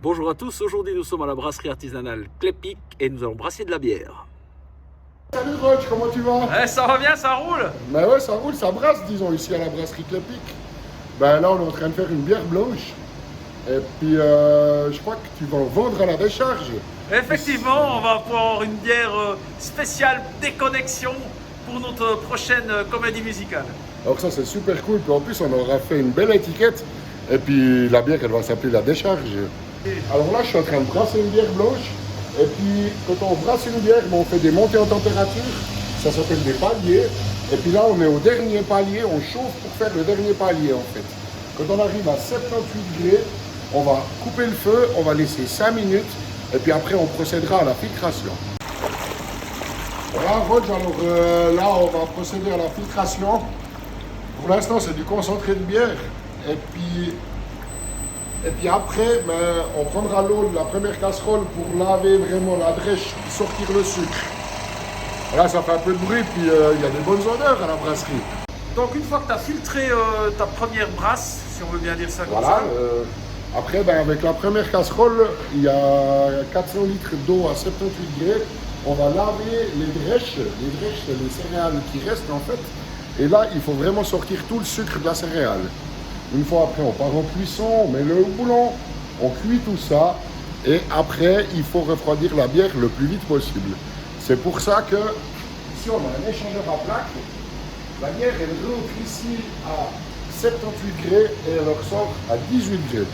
Bonjour à tous, aujourd'hui nous sommes à la brasserie artisanale Clépic et nous allons brasser de la bière. Salut Roch, comment tu vas? Ça va bien, ça roule? Ben ouais, ça roule, ça brasse, disons, ici à la brasserie Clépic. Ben là, on est en train de faire une bière blanche. Et puis, je crois que tu vas en vendre à la décharge. Effectivement, on va avoir une bière spéciale déconnexion pour notre prochaine comédie musicale. Alors ça, c'est super cool. Puis en plus, on aura fait une belle étiquette. Et puis, la bière, elle va s'appeler la décharge. Alors là, je suis en train de brasser une bière blanche. Et puis, quand on brasse une bière, on fait des montées en température. Ça s'appelle des paliers. Et puis là, on est au dernier palier. On chauffe pour faire le dernier palier, en fait. Quand on arrive à 78 degrés, on va couper le feu. On va laisser 5 minutes. Et puis après, on procédera à la filtration. Voilà, Roger, alors là, on va procéder à la filtration. Pour l'instant, c'est du concentré de bière. Et puis après, ben, on prendra l'eau de la première casserole pour laver vraiment la drèche et sortir le sucre. Là, ça fait un peu de bruit, puis il y a des bonnes odeurs à la brasserie. Donc une fois que tu as filtré ta première brasse, si on veut bien dire ça comme Voilà. ça. Après, ben, avec la première casserole, il y a 400 litres d'eau à 78 degrés. On va laver les drèches. Les drèches, c'est les céréales qui restent en fait. Et là, il faut vraiment sortir tout le sucre de la céréale. Une fois après, on part en cuisson, on met le houblon, on cuit tout ça. Et après, il faut refroidir la bière le plus vite possible. C'est pour ça que, si on a un échangeur à plaques, la bière, elle rentre ici à 78 degrés et elle ressort à 18 degrés.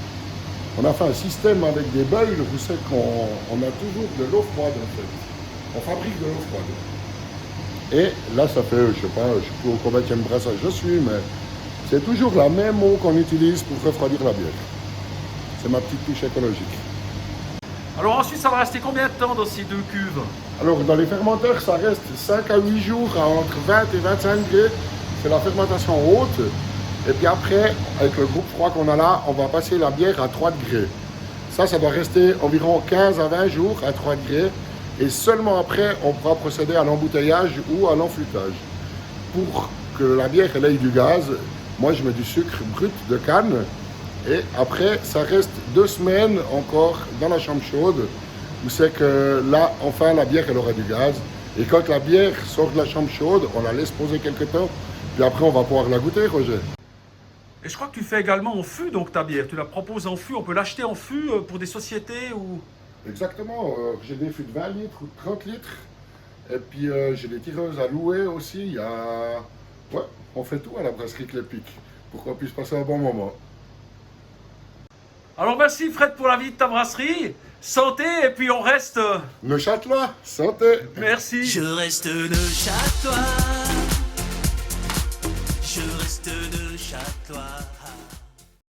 On a fait un système avec des bugs, vous savez qu'on a toujours de l'eau froide en fait. On fabrique de l'eau froide. Et là, ça fait, je sais plus au combienième brassage je suis, mais c'est toujours la même eau qu'on utilise pour refroidir la bière. C'est ma petite touche écologique. Alors ensuite, ça va rester combien de temps dans ces deux cuves? Alors, dans les fermenteurs, ça reste 5 à 8 jours à entre 20 et 25 degrés. C'est la fermentation haute. Et puis après, avec le groupe froid qu'on a là, on va passer la bière à 3 degrés. Ça doit rester environ 15 à 20 jours à 3 degrés. Et seulement après, on pourra procéder à l'embouteillage ou à l'enfûtage. Pour que la bière elle ait du gaz, moi je mets du sucre brut de canne. Et après, ça reste 2 semaines encore dans la chambre chaude. Où c'est que là, enfin, la bière elle aura du gaz. Et quand la bière sort de la chambre chaude, on la laisse poser quelques temps. Puis après, on va pouvoir la goûter, Roger. Et je crois que tu fais également en fût donc ta bière. Tu la proposes en fût, on peut l'acheter en fût pour des sociétés ou... Exactement, j'ai des fûts de 20 litres ou de 30 litres. Et puis j'ai des tireuses à louer aussi. Il y a... Ouais, on fait tout à la brasserie Clépic pour qu'on puisse passer un bon moment. Alors merci Fred pour la vie de ta brasserie. Santé et puis on reste... Neuchâtelois, santé. Merci. Je reste neuchâtelois. Je reste neuchâtelois.